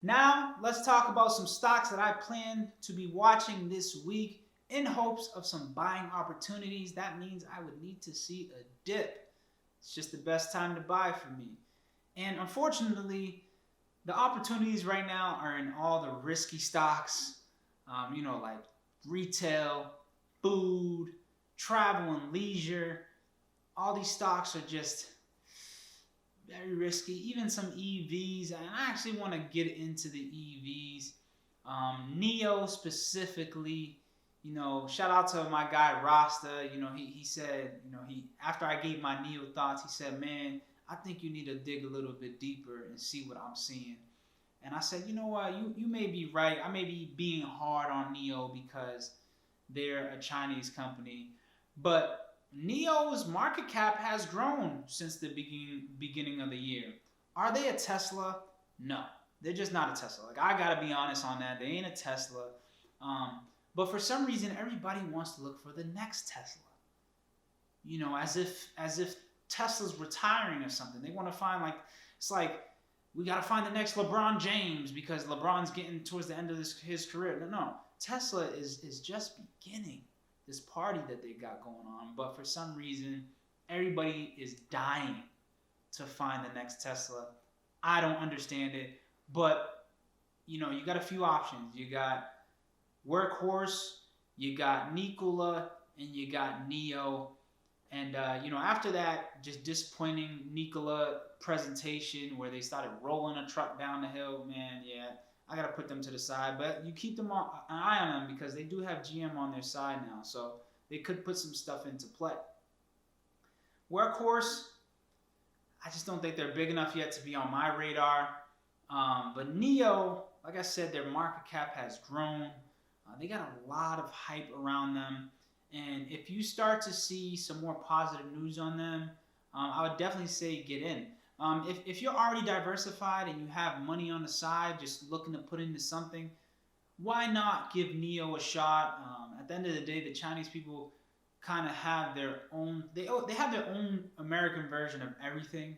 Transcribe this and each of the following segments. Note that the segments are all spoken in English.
Now, let's talk about some stocks that I plan to be watching this week in hopes of some buying opportunities. That means I would need to see a dip. It's just the best time to buy for me. And unfortunately, the opportunities right now are in all the risky stocks, like retail, food, travel and leisure. All these stocks are just very risky. Even some EVs, and I actually want to get into the EVs. Neo specifically, shout out to my guy Rasta. He said, he after I gave my Neo thoughts, he said, man, I think you need to dig a little bit deeper and see what I'm seeing. And I said, you know what, you may be right. I may be being hard on Neo because they're a Chinese company, but Neo's market cap has grown since the beginning of the year. Are they a Tesla? No, they're just not a Tesla. Like, I gotta be honest on that. They ain't a Tesla. But for some reason, everybody wants to look for the next Tesla. As if Tesla's retiring or something. They want to find, like, it's like we gotta find the next LeBron James because LeBron's getting towards the end of his career. No. Tesla is just beginning this party that they got going on, but for some reason, everybody is dying to find the next Tesla. I don't understand it, but you got a few options. You got Workhorse, you got Nikola, and you got Neo. And after that, just disappointing Nikola presentation where they started rolling a truck down the hill. Man, yeah, I gotta put them to the side. But you keep them on an eye on them because they do have GM on their side now, so they could put some stuff into play. Workhorse, I just don't think they're big enough yet to be on my radar. But Neo, like I said, their market cap has grown. They got a lot of hype around them. And if you start to see some more positive news on them, I would definitely say get in. If you're already diversified and you have money on the side, just looking to put into something, why not give Neo a shot? At the end of the day, the Chinese people kind of have their own. They have their own American version of everything,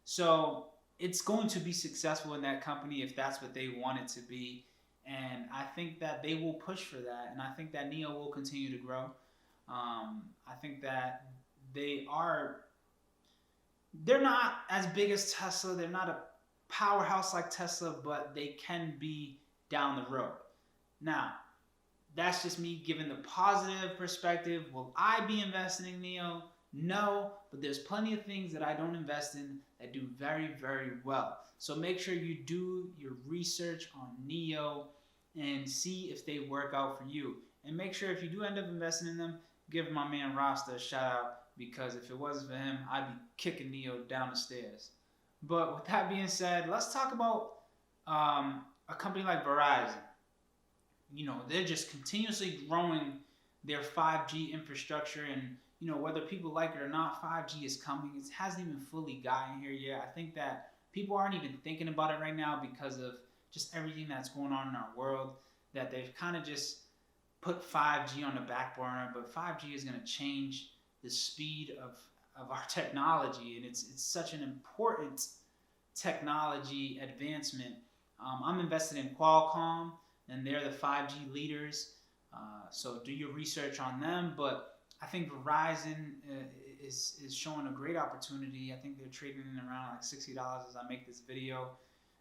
so it's going to be successful in that company if that's what they want it to be. And I think that they will push for that, and I think that Neo will continue to grow. I think that they're not as big as Tesla. They're not a powerhouse like Tesla, but they can be down the road. Now, that's just me giving the positive perspective. Will I be investing in Neo? No, but there's plenty of things that I don't invest in that do very, very well. So make sure you do your research on Neo and see if they work out for you. And make sure if you do end up investing in them, give my man Rasta a shout out because if it wasn't for him, I'd be kicking Neo down the stairs. But with that being said, let's talk about a company like Verizon. They're just continuously growing their 5G infrastructure, and whether people like it or not, 5G is coming. It hasn't even fully gotten here yet. I think that people aren't even thinking about it right now because of just everything that's going on in our world, that they've kind of just put 5G on the back burner. But 5G is going to change the speed of our technology, and it's such an important technology advancement. I'm invested in Qualcomm, and they're the 5G leaders. So do your research on them. But I think Verizon is showing a great opportunity. I think they're trading around like $60 as I make this video.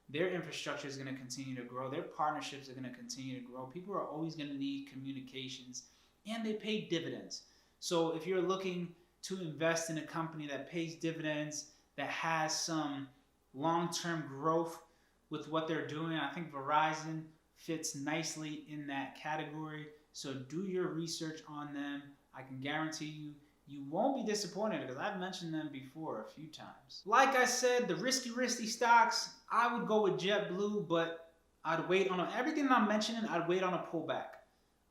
Their infrastructure is going to continue to grow. Their partnerships are going to continue to grow. People are always going to need communications, and they pay dividends. So if you're looking to invest in a company that pays dividends, that has some long-term growth with what they're doing, I think Verizon fits nicely in that category. So do your research on them. I can guarantee you won't be disappointed because I've mentioned them before a few times. Like I said, the risky stocks, I would go with JetBlue, but I'd wait on everything I'm mentioning. I'd wait on a pullback.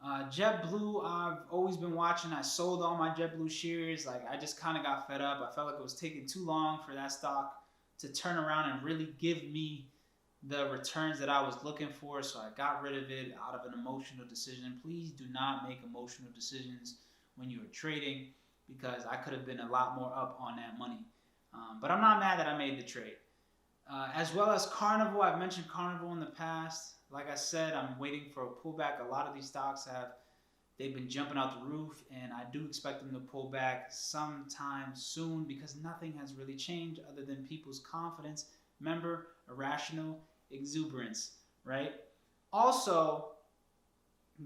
JetBlue, I've always been watching. I sold all my JetBlue shares. Like, I just kind of got fed up. I felt like it was taking too long for that stock to turn around and really give me the returns that I was looking for, so I got rid of it out of an emotional decision. Please do not make emotional decisions when you are trading, because I could have been a lot more up on that money. But I'm not mad that I made the trade. as well as Carnival. I've mentioned Carnival in the past. Like I said, I'm waiting for a pullback. A lot of these stocks they've been jumping out the roof, and I do expect them to pull back sometime soon because nothing has really changed other than people's confidence. Remember, irrational exuberance, right? Also,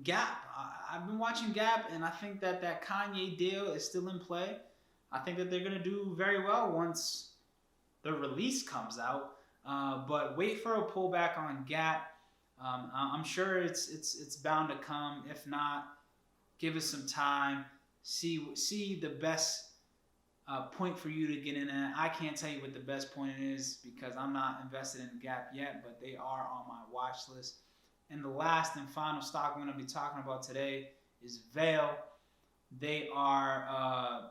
Gap. I've been watching Gap, and I think that Kanye deal is still in play. I think that they're going to do very well once the release comes out. But wait for a pullback on Gap. I'm sure it's bound to come. If not, give us some time. See the best point for you to get in at. I can't tell you what the best point is because I'm not invested in Gap yet, but they are on my watch list. And the last and final stock I'm going to be talking about today is Vail. They are,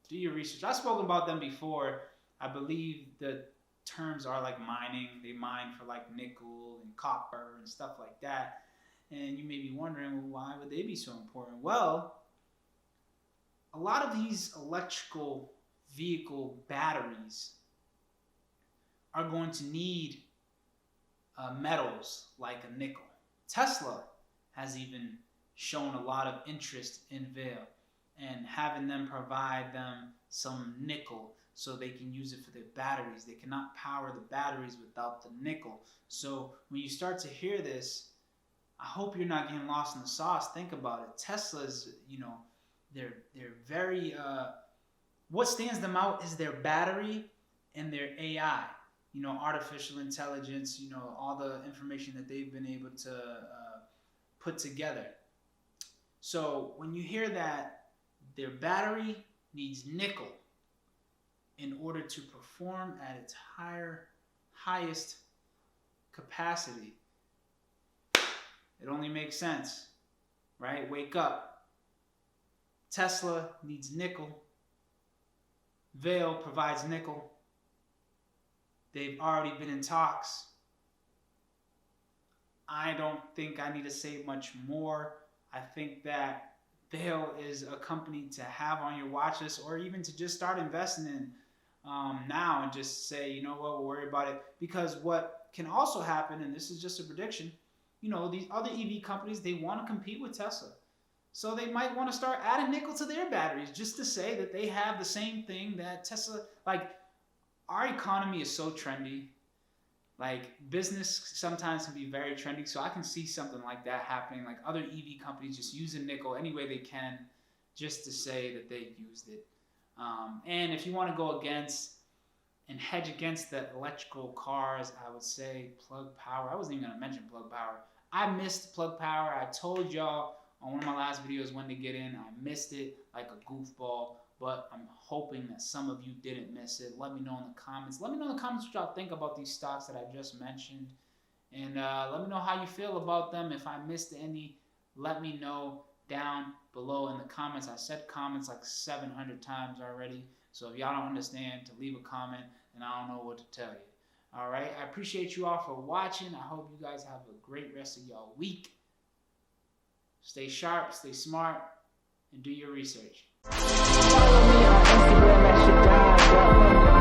do your research. I've spoken about them before. I believe the terms are like mining. They mine for like nickel and copper and stuff like that. And you may be wondering, well, why would they be so important? Well, a lot of these electrical vehicle batteries are going to need metals like a nickel. Tesla has even shown a lot of interest in Vail and having them provide them some nickel so they can use it for their batteries. They cannot power the batteries without the nickel. So when you start to hear this, I hope you're not getting lost in the sauce. Think about it. Tesla's, they're very, what stands them out is their battery and their AI. Artificial intelligence, all the information that they've been able to put together. So when you hear that their battery needs nickel in order to perform at its highest capacity, it only makes sense, right? Wake up. Tesla needs nickel. Vail provides nickel. They've already been in talks. I don't think I need to say much more. I think that Vail is a company to have on your watch list or even to just start investing in now and just say, you know what, we'll worry about it. Because what can also happen, and this is just a prediction, these other EV companies, they want to compete with Tesla. So they might want to start adding nickel to their batteries just to say that they have the same thing that Tesla, our economy is so trendy. Business sometimes can be very trendy. So I can see something like that happening, like other EV companies just using nickel any way they can just to say that they used it. And if you want to go against and hedge against the electrical cars, I would say Plug Power. I wasn't even going to mention Plug Power. I missed Plug Power. I told y'all on one of my last videos when to get in. I missed it like a goofball. But I'm hoping that some of you didn't miss it. Let me know in the comments. Let me know in the comments what y'all think about these stocks that I just mentioned. And let me know how you feel about them. If I missed any, let me know down below in the comments. I said comments like 700 times already. So if y'all don't understand, to leave a comment, and I don't know what to tell you. All right? I appreciate you all for watching. I hope you guys have a great rest of y'all week. Stay sharp, stay smart, and do your research. Follow me on Instagram at ShPena.